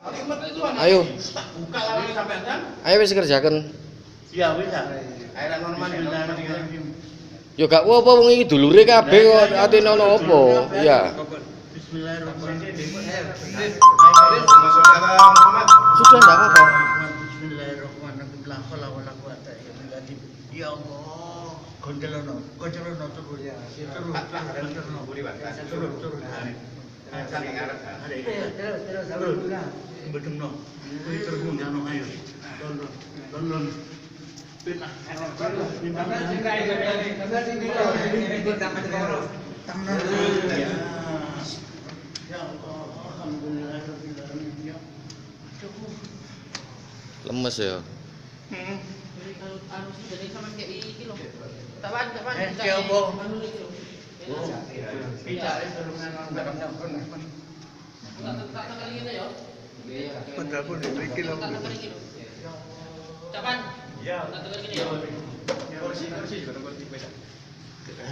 Ayo. Ayo wis kerjakan. Ya wis ah. Yo gak apa-apa wong iki dulure kabeh kok atine ana apa? Ya. Bismillahirrahmanirrahim. Sudah enggak apa-apa. Bismillahirrahmanirrahim. La haula wala quwata illa billah. Ya Allah. Gondelono terus ya. Terus. Bedemno. Kuwi terus ngono ayo. Don. Lemes ya.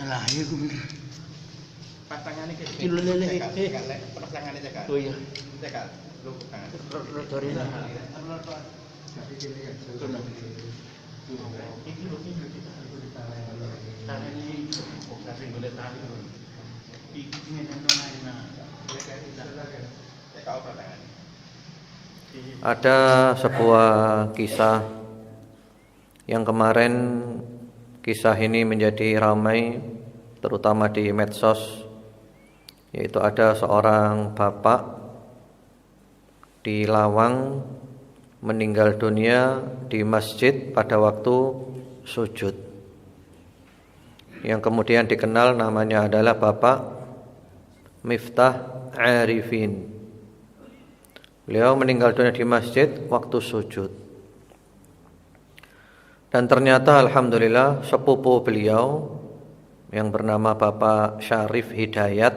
Lah iya gue mikir. Pasangannya kayak Kilo lele. pasangannya cekal. Oh iya. Cekal. Lu tangan. Dari lah. Ada sebuah kisah yang kemarin kisah ini menjadi ramai terutama di medsos, yaitu ada seorang bapak di Lawang meninggal dunia di masjid pada waktu sujud, yang kemudian dikenal namanya adalah Bapak Miftah Arifin. Beliau meninggal dunia di masjid waktu sujud. Dan ternyata alhamdulillah sepupu beliau yang bernama Bapak Syarif Hidayat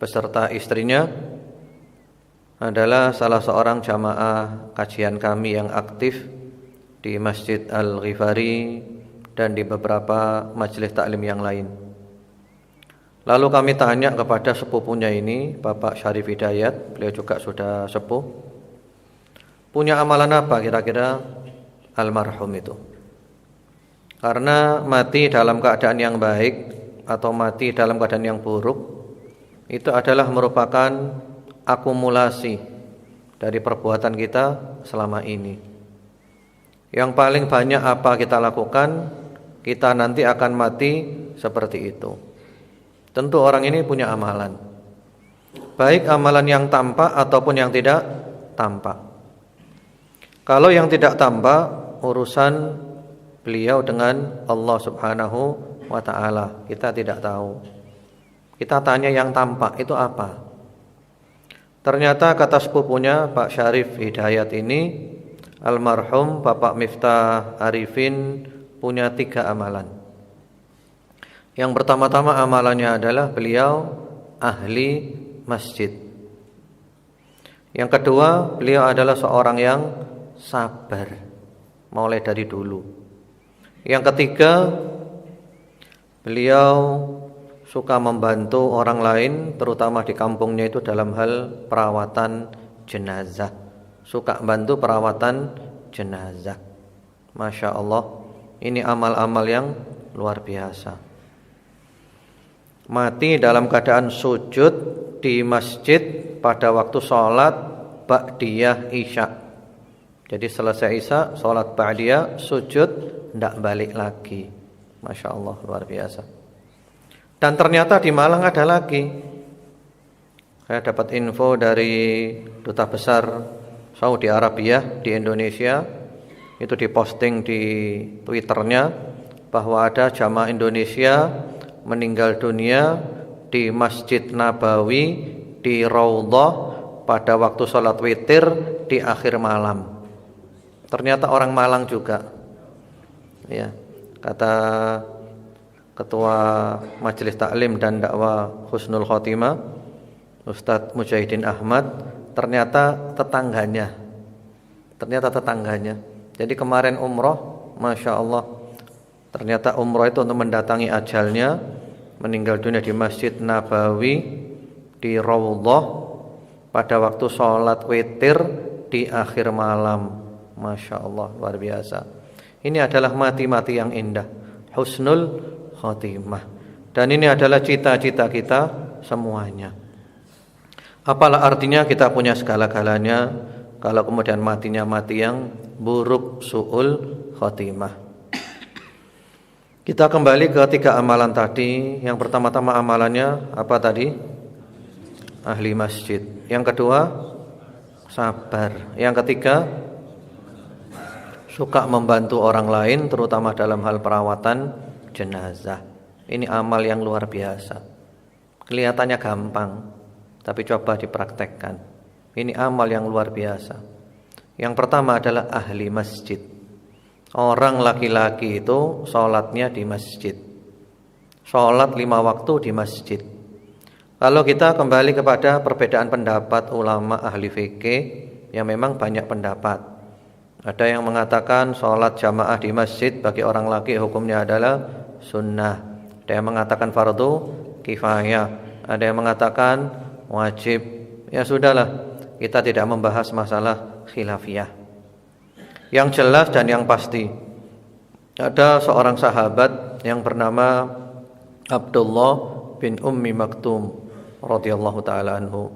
beserta istrinya adalah salah seorang jamaah kajian kami yang aktif di Masjid Al-Ghifari dan di beberapa majelis taklim yang lain. Lalu kami tanya kepada sepupunya ini, Bapak Syarif Hidayat, beliau juga sudah sepuh, punya amalan apa kira-kira almarhum itu? Karena mati dalam keadaan yang baik atau mati dalam keadaan yang buruk itu adalah merupakan akumulasi dari perbuatan kita selama ini. Yang paling banyak apa kita lakukan, kita nanti akan mati seperti itu. Tentu orang ini punya amalan, baik amalan yang tampak ataupun yang tidak tampak. Kalau yang tidak tampak, urusan beliau dengan Allah Subhanahu wa ta'ala, kita tidak tahu. Kita tanya yang tampak itu apa? Ternyata kata sepupunya Pak Syarif Hidayat ini, almarhum Bapak Miftah Arifin punya 3 amalan. Yang pertama-tama amalannya adalah beliau ahli masjid. Yang kedua, beliau adalah seorang yang sabar mulai dari dulu. Yang ketiga, beliau suka membantu orang lain, terutama di kampungnya itu dalam hal perawatan jenazah. Suka bantu perawatan jenazah. Masya Allah, ini amal-amal yang luar biasa. Mati dalam keadaan sujud di masjid pada waktu sholat ba'diyah isya. Jadi selesai isya, sholat ba'diyah, sujud, tidak balik lagi. Masya Allah, luar biasa. Dan ternyata di Malang ada lagi. Saya dapat info dari Duta Besar Saudi Arabia di Indonesia. Itu diposting di Twitternya bahwa ada jamaah Indonesia meninggal dunia di Masjid Nabawi di Raudhah pada waktu sholat witir di akhir malam. Ternyata orang Malang juga. Ya, kata Ketua Majelis Taklim dan Dakwah Husnul Khotimah Ustadz Mujahidin Ahmad, ternyata tetangganya. Jadi kemarin umroh, Masya Allah, ternyata umroh itu untuk mendatangi ajalnya, meninggal dunia di Masjid Nabawi di Raudhah pada waktu sholat witir di akhir malam. Masya Allah, luar biasa. Ini adalah mati-mati yang indah, husnul khotimah. Dan ini adalah cita-cita kita semuanya. Apalah artinya kita punya segala-galanya kalau kemudian matinya mati yang buruk, su'ul khotimah. Kita kembali ke 3 amalan tadi. Yang pertama-tama amalannya apa tadi? Ahli masjid. Yang kedua, sabar. Yang ketiga, suka membantu orang lain, terutama dalam hal perawatan jenazah. Ini amal yang luar biasa. Kelihatannya gampang, tapi coba dipraktekkan. Ini amal yang luar biasa. Yang pertama adalah ahli masjid. Orang laki-laki itu sholatnya di masjid. Sholat 5 waktu di masjid. Kalau kita kembali kepada perbedaan pendapat ulama ahli fikih, yang memang banyak pendapat. Ada yang mengatakan sholat jamaah di masjid bagi orang laki hukumnya adalah sunnah. Ada yang mengatakan fardu kifayah. Ada yang mengatakan wajib. Ya sudahlah, kita tidak membahas masalah khilafiyah. Yang jelas dan yang pasti, ada seorang sahabat yang bernama Abdullah bin Ummi Maktum radhiyallahu taala anhu.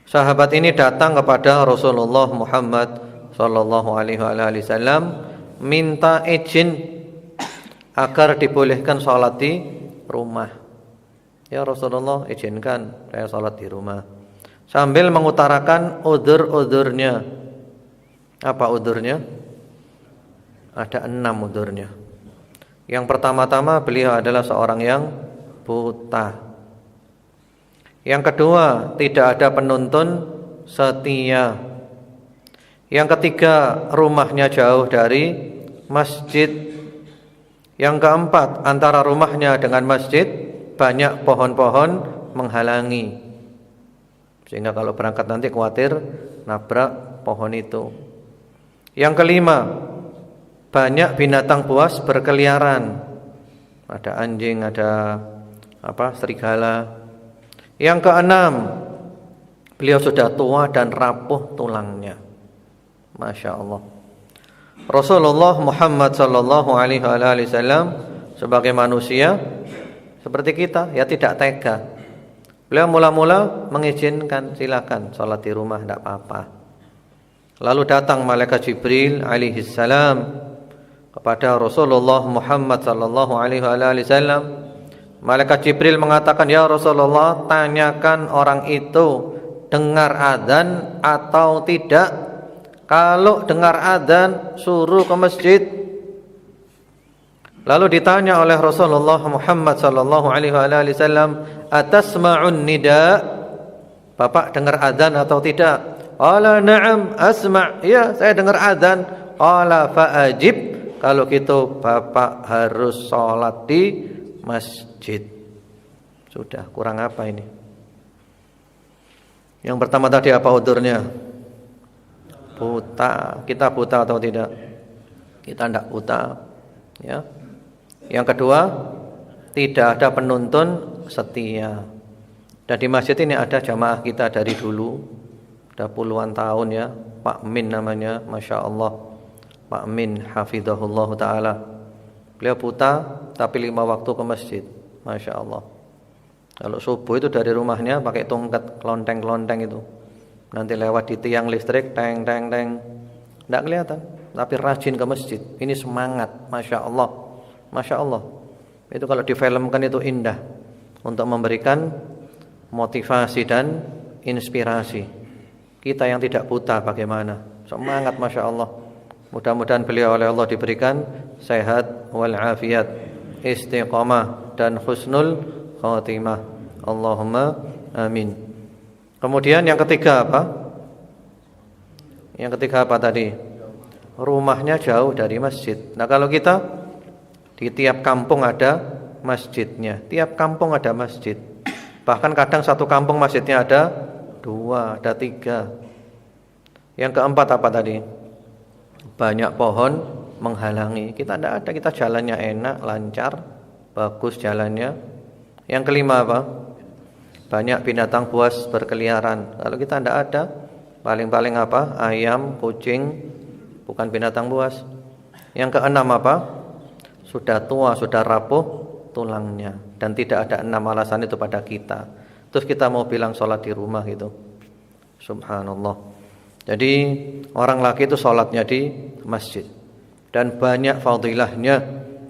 Sahabat ini datang kepada Rasulullah Muhammad sallallahu alaihi wasallam minta izin agar dibolehkan sholat di rumah. Ya Rasulullah, izinkan saya sholat di rumah. Sambil mengutarakan udzur-udzurnya. Apa udzurnya? Ada 6 udzurnya. Yang pertama-tama beliau adalah seorang yang buta. Yang kedua, tidak ada penuntun setia. Yang ketiga, rumahnya jauh dari masjid. Yang keempat, antara rumahnya dengan masjid banyak pohon-pohon menghalangi, sehingga kalau berangkat nanti khawatir nabrak pohon itu. Yang kelima, banyak binatang buas berkeliaran. Ada anjing, ada serigala. Yang keenam, beliau sudah tua dan rapuh tulangnya. Masya Allah. Rasulullah Muhammad sallallahu alaihi wasallam sebagai manusia seperti kita, ya tidak tega. Beliau mula-mula mengizinkan, silakan sholat di rumah, tidak apa-apa. Lalu datang malaikat Jibril alaihi salam kepada Rasulullah Muhammad sallallahu alaihi wasallam. Malaikat Jibril mengatakan, ya Rasulullah, tanyakan orang itu dengar adzan atau tidak. Kalau dengar adzan, suruh ke masjid. Lalu ditanya oleh Rasulullah Muhammad sallallahu alaihi wasallam, atasma'un nida? Bapak dengar adzan atau tidak? Qala na'am asma'. Ya, saya dengar adzan. Qala fa'ajib. Kalau gitu Bapak harus sholat di masjid. Sudah, kurang apa ini? Yang pertama tadi apa udurnya? Buta. Kita buta atau tidak? Kita tidak buta, ya. Yang kedua, tidak ada penuntun setia. Dan di masjid ini ada jamaah kita dari dulu, sudah puluhan tahun ya. Pak Min namanya, Masya Allah, Pak Min hafidhahullah ta'ala. Beliau buta tapi 5 waktu ke masjid, Masya Allah. Kalau subuh itu dari rumahnya pakai tongkat kelonteng-kelonteng itu, nanti lewat di tiang listrik, teng teng teng, tidak kelihatan, tapi rajin ke masjid. Ini semangat, Masya Allah, Masya Allah. Itu kalau difilmkan itu indah, untuk memberikan motivasi dan inspirasi. Kita yang tidak buta bagaimana? Semangat, Masya Allah. Mudah-mudahan beliau oleh Allah diberikan sehat wal afiat, istiqamah dan husnul khatimah. Allahumma amin. Kemudian yang ketiga apa? Yang ketiga apa tadi? Rumahnya jauh dari masjid. Nah, kalau kita di tiap kampung ada masjidnya. Tiap kampung ada masjid. Bahkan kadang satu kampung masjidnya ada 2, ada 3. Yang keempat apa tadi? Banyak pohon menghalangi. Kita tidak ada, kita jalannya enak, lancar, bagus jalannya. Yang kelima apa? Banyak binatang buas berkeliaran. Kalau kita tidak ada, Paling-paling apa? Ayam, kucing, bukan binatang buas. Yang keenam apa? Sudah tua, sudah rapuh tulangnya. Dan tidak ada 6 alasan itu pada kita. Terus kita mau bilang sholat di rumah gitu. Subhanallah. Jadi orang laki itu sholatnya di masjid. Dan banyak fadilahnya.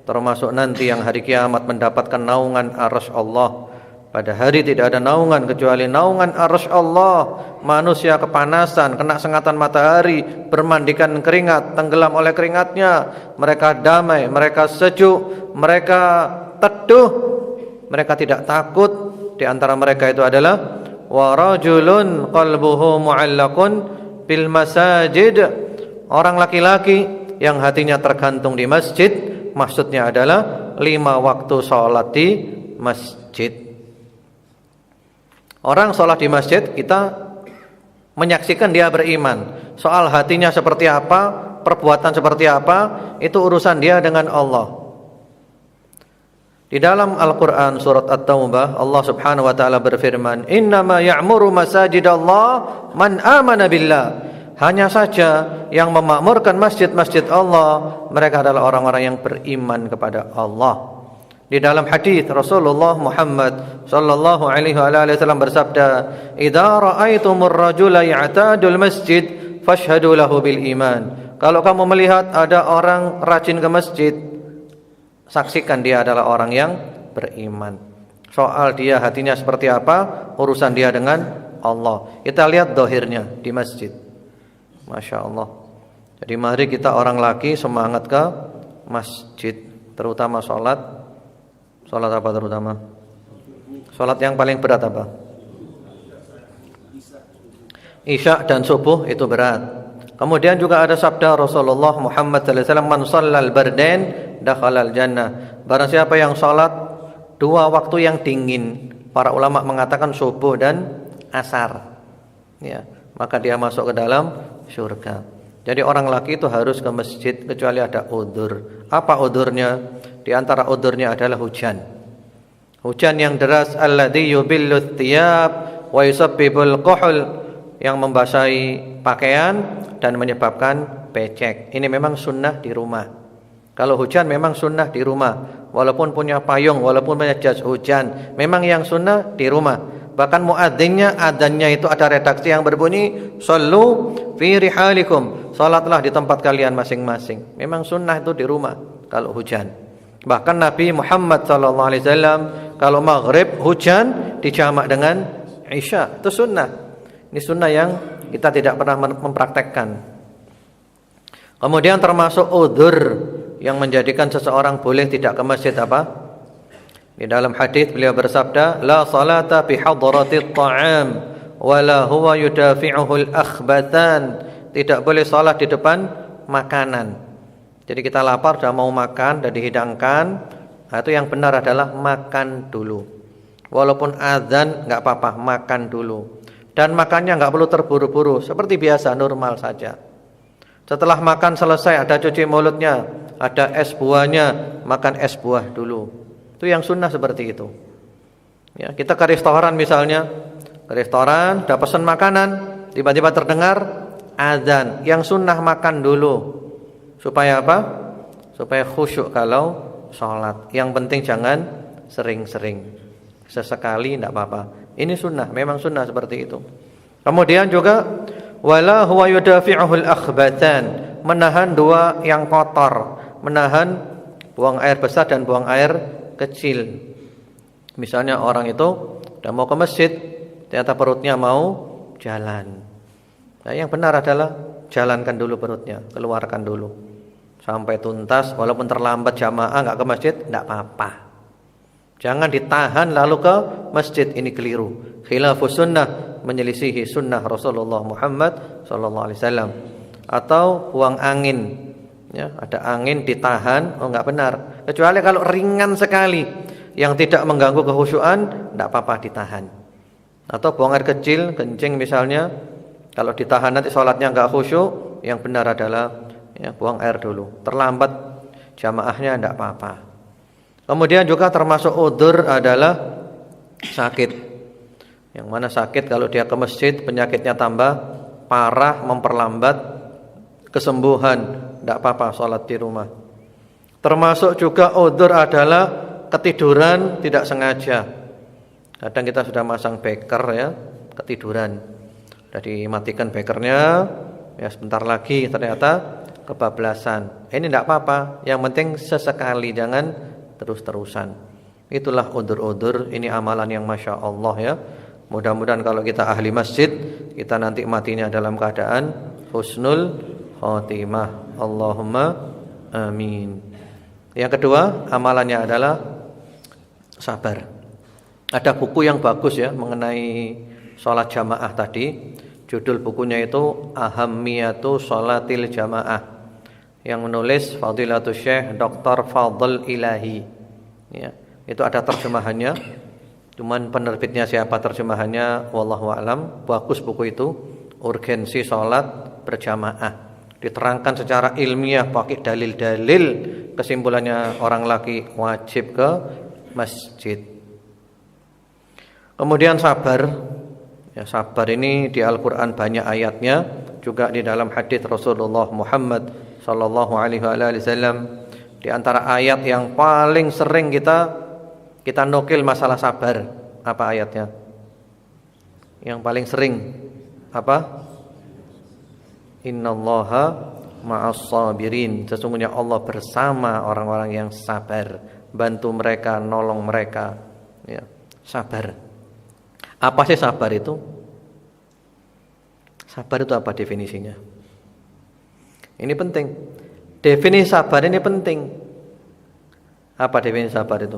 Termasuk nanti yang hari kiamat mendapatkan naungan arsy Allah. Pada hari tidak ada naungan kecuali naungan arsy Allah. Manusia kepanasan, kena sengatan matahari, bermandikan keringat, tenggelam oleh keringatnya. Mereka damai, mereka sejuk, mereka teduh, mereka tidak takut. Di antara mereka itu adalah wa rajulun qalbuhu mu'allaqun bil masajid. Orang laki-laki yang hatinya tergantung di masjid, maksudnya adalah 5 waktu sholat di masjid. Orang sholat di masjid, kita menyaksikan dia beriman. Soal hatinya seperti apa, perbuatan seperti apa, itu urusan dia dengan Allah. Di dalam Al-Quran surat At-Taubah, Allah subhanahu wa ta'ala berfirman, Innama ya'muru masajidallah man amana billah. Hanya saja yang memakmurkan masjid-masjid Allah, mereka adalah orang-orang yang beriman kepada Allah. Di dalam hadis Rasulullah Muhammad sallallahu alaihi wasallam bersabda, "Idza ra'aitumur rajula ya'tadul masjid fashhadu lahu bil iman." Kalau kamu melihat ada orang rajin ke masjid, saksikan dia adalah orang yang beriman. Soal dia hatinya seperti apa, urusan dia dengan Allah. Kita lihat zahirnya di masjid. Masya Allah. Jadi mari kita orang laki semangat ke masjid, terutama sholat. Sholat apa terutama? Sholat yang paling berat apa? Isya dan subuh itu berat. Kemudian juga ada sabda Rasulullah Muhammad SAW, Man shallal bardain dakhalal jannah. Barang siapa yang sholat 2 waktu yang dingin, para ulama mengatakan subuh dan asar, ya, maka dia masuk ke dalam surga. Jadi orang laki itu harus ke masjid kecuali ada udzur. Apa udzurnya? Di antara udzurnya adalah hujan. Hujan yang deras, alladzi yubillu thiyab wa yusabbibul quhul, yang membasahi pakaian dan menyebabkan becek. Ini memang sunnah di rumah. Kalau hujan memang sunnah di rumah. Walaupun punya payung, walaupun punya jas hujan, memang yang sunnah di rumah. Bahkan muadzinnya, adzannya itu ada redaksi yang berbunyi, Sallu fi rihalikum, salatlah di tempat kalian masing-masing. Memang sunnah itu di rumah kalau hujan. Bahkan Nabi Muhammad SAW kalau maghrib hujan dijamak dengan isya, itu sunnah. Ini sunnah yang kita tidak pernah mempraktekkan. Kemudian termasuk udzur yang menjadikan seseorang boleh tidak ke masjid apa? Di dalam hadis beliau bersabda, La salata bi hadratit ta'am wala huwa yudafi'uhul akhbatan. Tidak boleh salat di depan makanan. Jadi kita lapar, sudah mau makan dan dihidangkan, nah itu yang benar adalah makan dulu. Walaupun azan enggak apa-apa, makan dulu. Dan makannya enggak perlu terburu-buru, seperti biasa, normal saja. Setelah makan selesai, ada cuci mulutnya, ada es buahnya, makan es buah dulu. Itu yang sunnah seperti itu. Ya, kita ke restoran misalnya, ke restoran, udah pesan makanan, tiba-tiba terdengar azan, yang sunnah makan dulu. Supaya apa? Supaya khusyuk kalau sholat. Yang penting jangan sering-sering. Sesekali tidak apa-apa. Ini sunnah, memang sunnah seperti itu. Kemudian juga wala huwa yudafi'uhul akhbatan, menahan 2 yang kotor, menahan buang air besar dan buang air kecil. Misalnya orang itu sudah mau ke masjid, ternyata perutnya mau jalan. Nah, yang benar adalah jalankan dulu perutnya, keluarkan dulu sampai tuntas. Walaupun terlambat jamaah nggak ke masjid, tidak apa-apa. Jangan ditahan lalu ke masjid, ini keliru. Khilafus sunnah, menyelisihi sunnah Rasulullah Muhammad SAW. Atau buang angin, ya, ada angin ditahan, oh nggak benar. Kecuali kalau ringan sekali, yang tidak mengganggu kekhusyuan, tidak apa-apa ditahan. Atau buang air kecil, kencing misalnya, kalau ditahan nanti sholatnya nggak khusyuk, yang benar adalah ya, buang air dulu. Terlambat jamaahnya tidak apa-apa. Kemudian juga termasuk udzur adalah sakit. Yang mana sakit kalau dia ke masjid penyakitnya tambah parah, memperlambat kesembuhan, tidak apa-apa sholat di rumah. Termasuk juga udzur adalah ketiduran tidak sengaja. Kadang kita sudah masang beker ya, ketiduran. Sudah dimatikan bekernya, ya sebentar lagi ternyata kebablasan. Ini tidak apa-apa, yang penting sesekali, jangan terus-terusan. Itulah udzur-udzur, ini amalan yang Masya Allah ya. Mudah-mudahan kalau kita ahli masjid, kita nanti matinya dalam keadaan husnul khotimah. Allahumma amin. Yang kedua, amalannya adalah sabar. Ada buku yang bagus ya mengenai sholat jamaah tadi. Judul bukunya itu Ahammiyatu Sholatil Jamaah, yang menulis Fadilatul Syekh Dr. Fadl Ilahi ya. Itu ada terjemahannya. Cuman penerbitnya siapa terjemahannya wallahu a'lam. Bagus buku itu, urgensi sholat berjamaah. Diterangkan secara ilmiah pakai dalil-dalil. Kesimpulannya orang laki wajib ke masjid. Kemudian sabar. Ya, sabar ini di Al-Qur'an banyak ayatnya, juga di dalam hadis Rasulullah Muhammad sallallahu alaihi wasallam. Di antara ayat yang paling sering kita nukil masalah sabar, apa ayatnya? Yang paling sering apa? Innallaha ma'as sabirin. Sesungguhnya Allah bersama orang-orang yang sabar, bantu mereka, nolong mereka. Ya, sabar. Apa sih sabar itu? Sabar itu apa definisinya? Ini penting. Definisi sabar ini penting. Apa definisi sabar itu?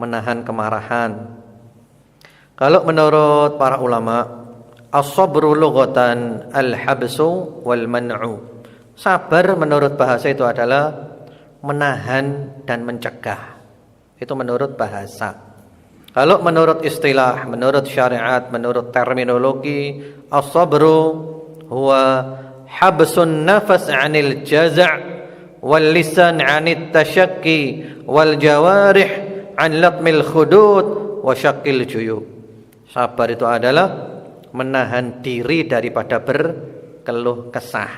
Menahan kemarahan. Kalau menurut para ulama, as-sabru lughatan al-habsu wal man'u. Sabar menurut bahasa itu adalah menahan dan mencegah. Itu menurut bahasa. Kalau menurut istilah, menurut syariat, menurut terminologi, as-sabru huwa habsun nafas 'anil jaza' wal lisan 'anit tashakki wal jawarih 'an latmil khudud wa syaqqil juyub. Sabar itu adalah menahan diri daripada berkeluh kesah.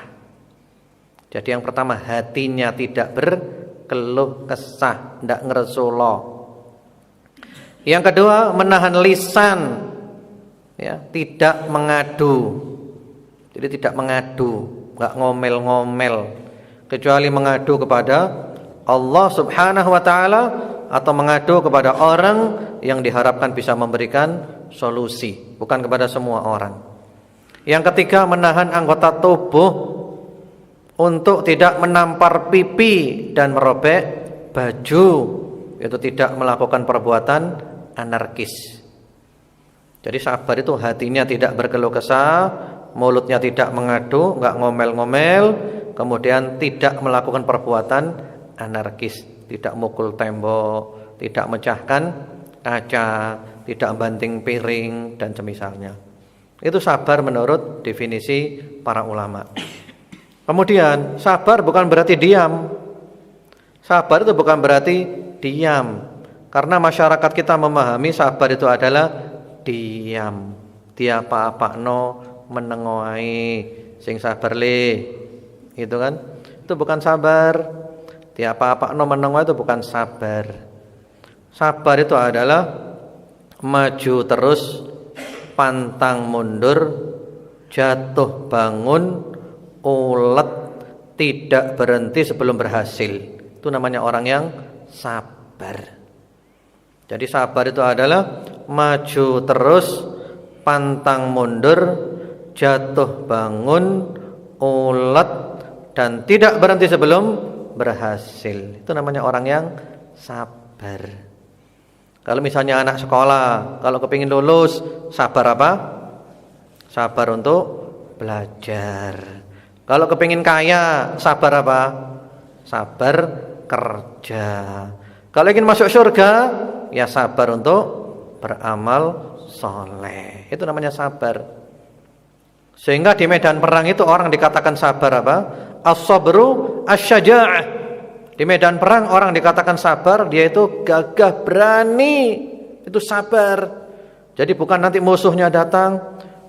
Jadi yang pertama, hatinya tidak berkeluh kesah, tidak ngeresulo. Yang kedua, menahan lisan, ya, tidak mengadu. Jadi tidak mengadu, enggak ngomel-ngomel, kecuali mengadu kepada Allah Subhanahu wa taala atau mengadu kepada orang yang diharapkan bisa memberikan solusi, bukan kepada semua orang. Yang ketiga, menahan anggota tubuh untuk tidak menampar pipi dan merobek baju. Itu tidak melakukan perbuatan anarkis. Jadi sabar itu hatinya tidak berkeluh kesah, mulutnya tidak mengadu, enggak ngomel-ngomel, kemudian tidak melakukan perbuatan anarkis, tidak mukul tembok, tidak mecahkan kaca, tidak banting piring dan semisalnya. Itu sabar menurut definisi para ulama. Kemudian sabar bukan berarti diam. Sabar itu bukan berarti diam. Karena masyarakat kita memahami sabar itu adalah diam. Dia apa-apakno menengoai sing sabar le. Itu kan? Itu bukan sabar. Dia apa-apakno menengoai itu bukan sabar. Sabar itu adalah maju terus, pantang mundur, jatuh bangun, ulet, tidak berhenti sebelum berhasil. Itu namanya orang yang sabar. Jadi sabar itu adalah maju terus, pantang mundur, jatuh bangun, ulet, dan tidak berhenti sebelum berhasil. Itu namanya orang yang sabar. Kalau misalnya anak sekolah, kalau kepingin lulus, sabar apa? Sabar untuk belajar. Kalau kepingin kaya, sabar apa? Sabar kerja. Kalau ingin masuk surga, ya sabar untuk beramal soleh. Itu namanya sabar. Sehingga di medan perang itu orang dikatakan sabar apa? As-sabru asy-syaja'ah. Di medan perang orang dikatakan sabar, dia itu gagah berani. Itu sabar. Jadi bukan nanti musuhnya datang,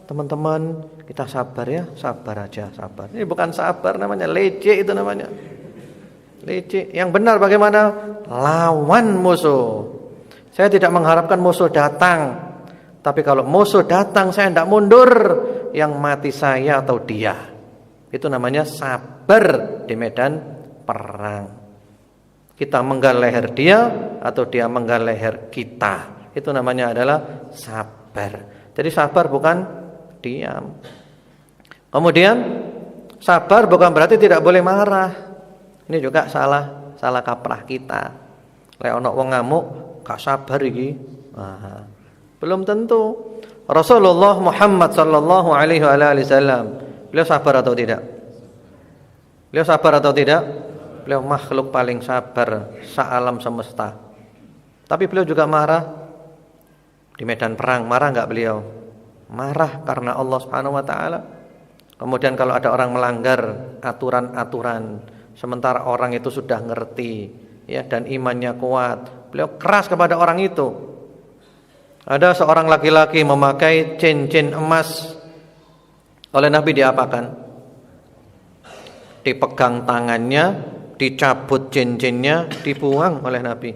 teman-teman kita sabar ya, sabar aja, sabar. Ini bukan sabar namanya, leceh itu namanya. Leceh. Yang benar bagaimana? Lawan musuh. Saya tidak mengharapkan musuh datang, tapi kalau musuh datang saya tidak mundur, yang mati saya atau dia. Itu namanya sabar di medan perang. Kita menggal leher dia atau dia menggal leher kita. Itu namanya adalah sabar. Jadi sabar bukan diam. Kemudian sabar bukan berarti tidak boleh marah. Ini juga salah kaprah kita. Lek ana wong ngamuk gak sabar iki. Belum tentu. Rasulullah Muhammad sallallahu alaihi wasallam, beliau sabar atau tidak? Beliau sabar atau tidak? Beliau makhluk paling sabar se-alam semesta. Tapi beliau juga marah. Di medan perang marah enggak beliau? Marah karena Allah Subhanahu wa taala. Kemudian kalau ada orang melanggar aturan-aturan, sementara orang itu sudah ngerti ya dan imannya kuat, beliau keras kepada orang itu. Ada seorang laki-laki memakai cincin emas, oleh Nabi diapakan? Dipegang tangannya, dicabut cincinnya, dibuang oleh Nabi.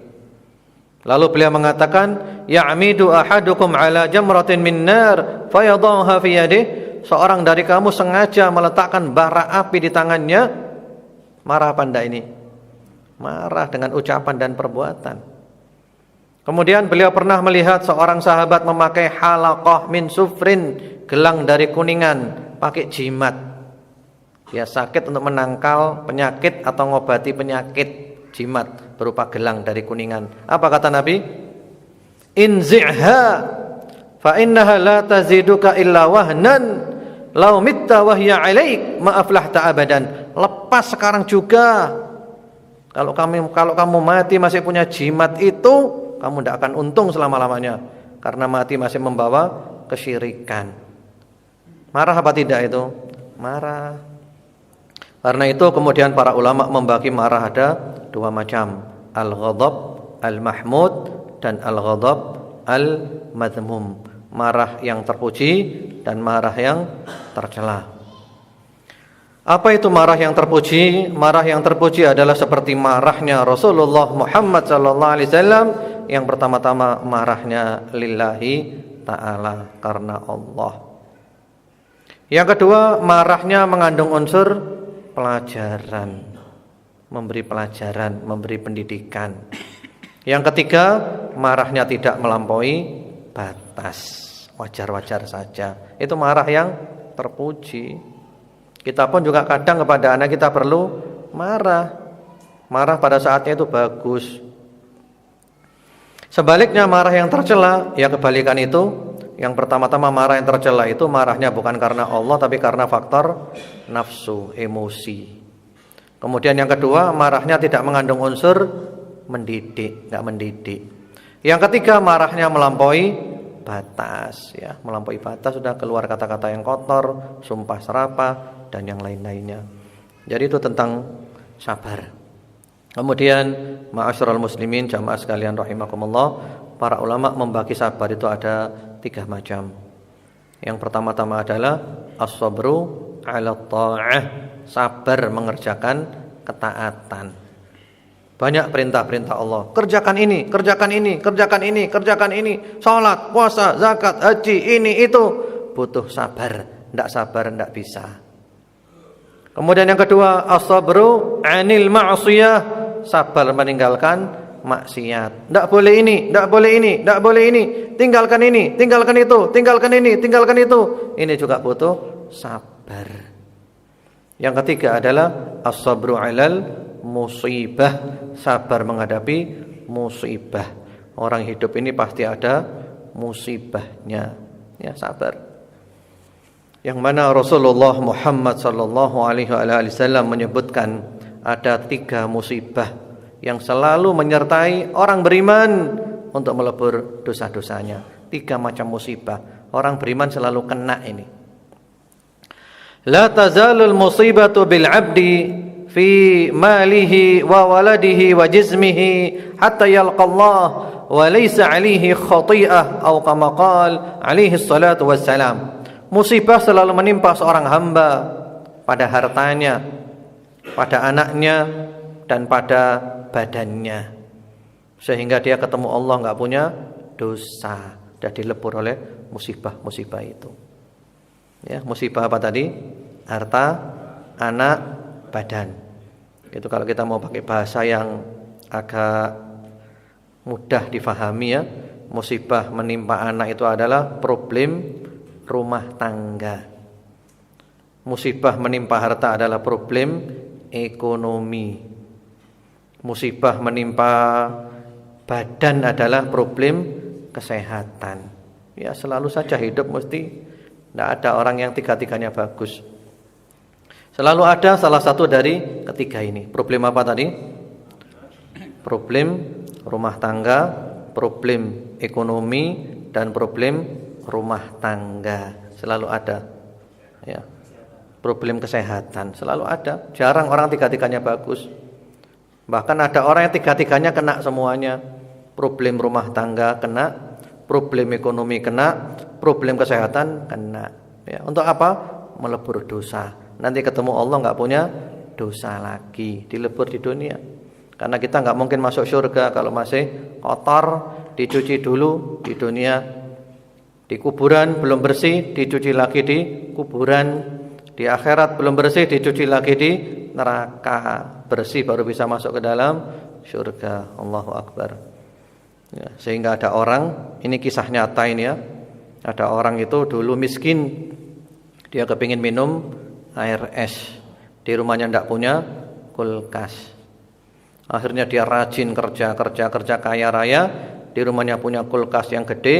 Lalu beliau mengatakan, ya'midu ahadukum ala jamratin min nar fayadhaha fi yadihi. Seorang dari kamu sengaja meletakkan bara api di tangannya. Marah apa enggak ini? Marah dengan ucapan dan perbuatan. Kemudian beliau pernah melihat seorang sahabat memakai halaqah min sufrin, gelang dari kuningan, pakai jimat. Dia sakit untuk menangkal penyakit atau ngobati penyakit, jimat berupa gelang dari kuningan. Apa kata Nabi? Inzi'ha fa innaha la taziduka illa wahnan law mitta wa hiya 'alaik ma aflahta abadan. Lepas sekarang juga. Kalau kamu mati masih punya jimat itu, kamu tidak akan untung selama-lamanya, karena mati masih membawa kesyirikan. Marah apa tidak itu? Marah. Karena itu kemudian para ulama membagi marah ada dua macam, al-ghadab al-mahmud dan al-ghadab al-madhmum. Marah yang terpuji dan marah yang tercela. Apa itu marah yang terpuji? Marah yang terpuji adalah seperti marahnya Rasulullah Muhammad sallallahu alaihi wasallam, yang pertama-tama marahnya lillahi ta'ala, karena Allah. Yang kedua, marahnya mengandung unsur pelajaran, memberi pelajaran, memberi pendidikan. Yang ketiga, marahnya tidak melampaui batas, wajar-wajar saja. Itu marah yang terpuji. Kita pun juga kadang kepada anak kita perlu marah. Marah pada saatnya itu bagus. Sebaliknya marah yang tercela, ya kebalikan itu. Yang pertama-tama marah yang tercela itu marahnya bukan karena Allah, tapi karena faktor nafsu, emosi. Kemudian yang kedua, marahnya tidak mengandung unsur mendidik, tidak mendidik. Yang ketiga, marahnya melampaui batas, ya, melampaui batas, sudah keluar kata-kata yang kotor, sumpah serapah dan yang lain-lainnya. Jadi itu tentang sabar. Kemudian ma'asyiral muslimin, jamaah sekalian rahimakumullah, para ulama membagi sabar itu ada 3 macam. Yang pertama-tama adalah as-sabru 'ala ta'ah, sabar mengerjakan ketaatan. Banyak perintah-perintah Allah. Kerjakan ini, kerjakan ini, kerjakan ini, kerjakan ini. Salat, puasa, zakat, haji, ini itu. Butuh sabar. Tidak sabar tidak bisa. Kemudian yang kedua, as-sabru 'anil ma'siyah, sabar meninggalkan maksiat. Tidak boleh ini, tidak boleh ini, tidak boleh ini. Tinggalkan ini, tinggalkan itu, tinggalkan ini, tinggalkan itu. Ini juga butuh sabar. Yang ketiga adalah as-sabru 'alal musibah, sabar menghadapi musibah. Orang hidup ini pasti ada musibahnya, ya, sabar. Yang mana Rasulullah Muhammad sallallahu alaihi wasallam menyebutkan ada 3 musibah yang selalu menyertai orang beriman untuk melebur dosa-dosanya. 3 macam musibah orang beriman selalu kena ini. La tazalul musibatu bil 'abdi fi malihi wa waladihi wa jismihi hatta yalqa Allah wa laysa alaihi khati'ah atau kama qala alaihi salatu wassalam. Musibah selalu menimpa seorang hamba pada hartanya, pada anaknya, dan pada badannya, sehingga dia ketemu Allah nggak punya dosa, dan dilebur oleh musibah-musibah itu. Ya, musibah apa tadi? Harta, anak, badan. Itu kalau kita mau pakai bahasa yang agak mudah difahami ya, musibah menimpa anak itu adalah problem rumah tangga. Musibah menimpa harta adalah problem ekonomi. Musibah menimpa badan adalah problem kesehatan. Ya, selalu saja hidup mesti tidak ada orang yang tiga-tiganya bagus. Selalu ada salah satu dari ketiga ini. Problem apa tadi? Problem rumah tangga, problem ekonomi, dan problem rumah tangga. Selalu ada. Ya. Problem kesehatan selalu ada. Jarang orang tiga-tiganya bagus. Bahkan ada orang yang tiga-tiganya kena semuanya. Problem rumah tangga kena, problem ekonomi kena, problem kesehatan kena. Ya, untuk apa? Melebur dosa. Nanti ketemu Allah nggak punya dosa lagi, dilebur di dunia. Karena kita nggak mungkin masuk surga kalau masih kotor, dicuci dulu di dunia. Di kuburan belum bersih, dicuci lagi di kuburan. Di akhirat belum bersih, dicuci lagi di neraka. Bersih baru bisa masuk ke dalam surga. Allahu Akbar. Ya, sehingga ada orang, ini kisah nyata ini ya. Ada orang itu dulu miskin, dia kepingin minum air es. Di rumahnya tidak punya kulkas. Akhirnya dia rajin kerja kaya raya. Di rumahnya punya kulkas yang gede.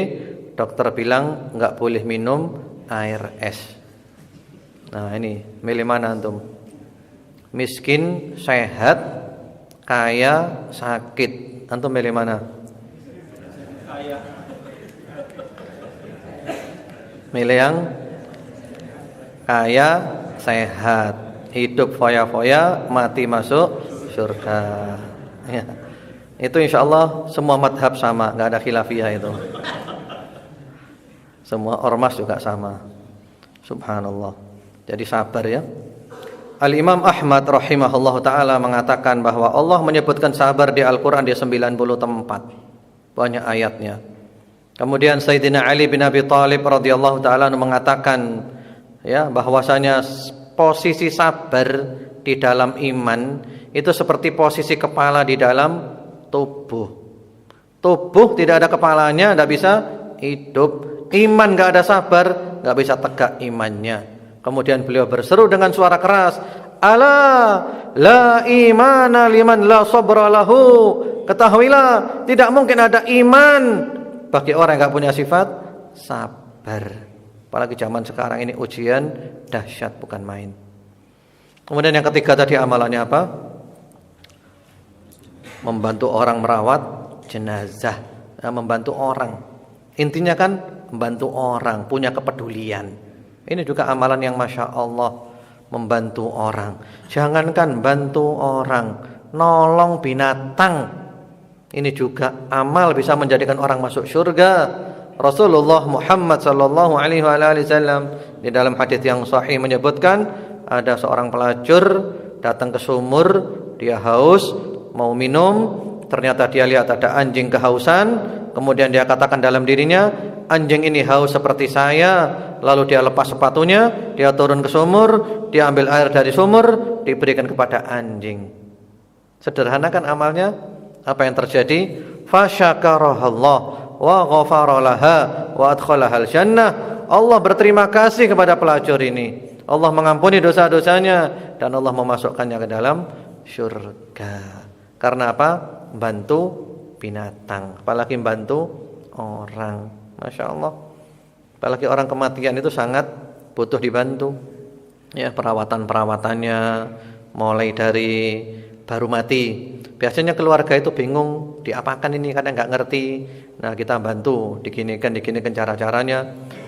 Dokter bilang nggak boleh minum air es. Nah ini milih mana antum? Miskin, sehat, kaya, sakit. Antum milih mana? Milih yang kaya, sehat, hidup foya-foya, mati masuk surga. Ya. Itu insya Allah semua madhab sama, nggak ada khilafiyah itu. Semua ormas juga sama. Subhanallah. Jadi sabar ya. Al-Imam Ahmad rahimahullah ta'ala mengatakan bahwa Allah menyebutkan sabar di Al-Quran di 90 tempat. Banyak ayatnya. Kemudian Sayyidina Ali bin Abi Thalib radhiyallahu ta'ala mengatakan ya, bahwasanya posisi sabar di dalam iman itu seperti posisi kepala di dalam tubuh. Tubuh tidak ada kepalanya, tidak bisa hidup. Iman nggak ada sabar, nggak bisa tegak imannya. Kemudian beliau berseru dengan suara keras, "Ala la imana liman la sabra lahu." Ketahuilah, tidak mungkin ada iman bagi orang yang enggak punya sifat sabar. Apalagi zaman sekarang ini ujian dahsyat bukan main. Kemudian yang ketiga tadi amalannya apa? Membantu orang merawat jenazah, membantu orang. Intinya kan membantu orang, punya kepedulian. Ini juga amalan yang Masya Allah, membantu orang. Jangankan bantu orang, nolong binatang. Ini juga amal bisa menjadikan orang masuk surga. Rasulullah Muhammad sallallahu alaihi wasallam di dalam hadis yang sahih menyebutkan, ada seorang pelacur datang ke sumur, dia haus, mau minum, ternyata dia lihat ada anjing kehausan, kemudian dia katakan dalam dirinya, anjing ini haus seperti saya. Lalu dia lepas sepatunya, dia turun ke sumur, dia ambil air dari sumur, diberikan kepada anjing. Sederhana kan amalnya? Apa yang terjadi? Fasyakarahallah wa ghafara laha wa adkhalahal jannah. Allah berterima kasih kepada pelacur ini. Allah mengampuni dosa-dosanya dan Allah memasukkannya ke dalam surga. Karena apa? Bantu binatang, apalagi bantu orang. Masya Allah. Apalagi orang kematian itu sangat butuh dibantu. Ya, perawatan-perawatannya mulai dari baru mati. Biasanya keluarga itu bingung, diapakan ini, kadang nggak ngerti. Nah, kita bantu, diginikan cara-caranya.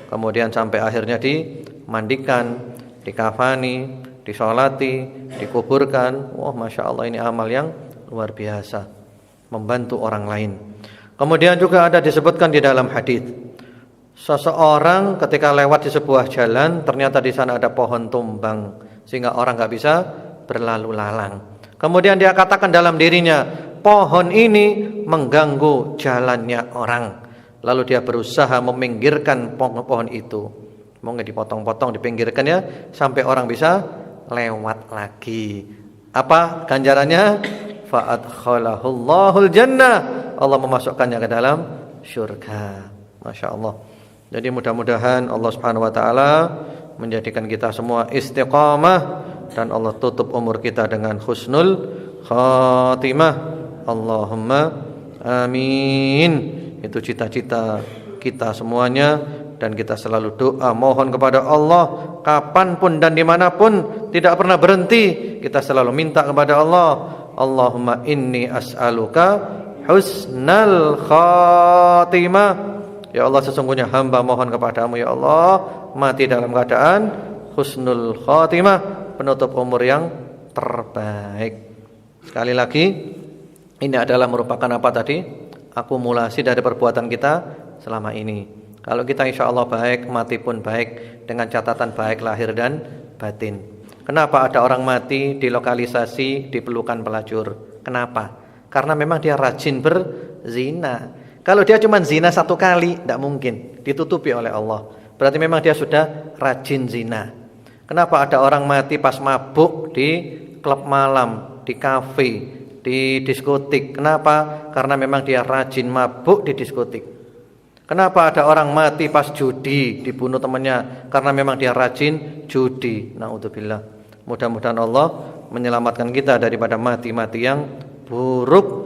Kemudian sampai akhirnya dimandikan, dikafani, disolati, dikuburkan. Wah, Masya Allah, ini amal yang luar biasa, membantu orang lain. Kemudian juga ada disebutkan di dalam hadis, seseorang ketika lewat di sebuah jalan, ternyata di sana ada pohon tumbang sehingga orang nggak bisa berlalu lalang. Kemudian dia katakan dalam dirinya, pohon ini mengganggu jalannya orang. Lalu dia berusaha meminggirkan pohon itu, mau nggak dipotong-potong, dipinggirkan ya, sampai orang bisa lewat lagi. Apa ganjarannya? Fa'adkhalahul jannah, Allah memasukkannya ke dalam syurga. Masya Allah. Jadi mudah-mudahan Allah Subhanahu wa taala menjadikan kita semua istiqamah dan Allah tutup umur kita dengan husnul khatimah. Allahumma amin. Itu cita-cita kita semuanya, dan kita selalu doa mohon kepada Allah kapanpun dan dimanapun, tidak pernah berhenti. Kita selalu minta kepada Allah, Allahumma inni as'aluka husnal khatimah. Ya Allah, sesungguhnya hamba mohon kepadamu ya Allah, mati dalam keadaan husnul khatimah, penutup umur yang terbaik. Sekali lagi, ini adalah merupakan apa tadi? Akumulasi dari perbuatan kita selama ini. Kalau kita insya Allah baik, mati pun baik, dengan catatan baik lahir dan batin. Kenapa ada orang mati dilokalisasi di pelukan pelacur? Kenapa? Karena memang dia rajin berzina. Kalau dia cuma zina satu kali, tidak mungkin ditutupi oleh Allah. Berarti memang dia sudah rajin zina. Kenapa ada orang mati pas mabuk di klub malam, di kafe, di diskotik? Kenapa? Karena memang dia rajin mabuk di diskotik. Kenapa ada orang mati pas judi, dibunuh temannya? Karena memang dia rajin judi. Na'udzubillah. Mudah-mudahan Allah menyelamatkan kita daripada mati-mati yang buruk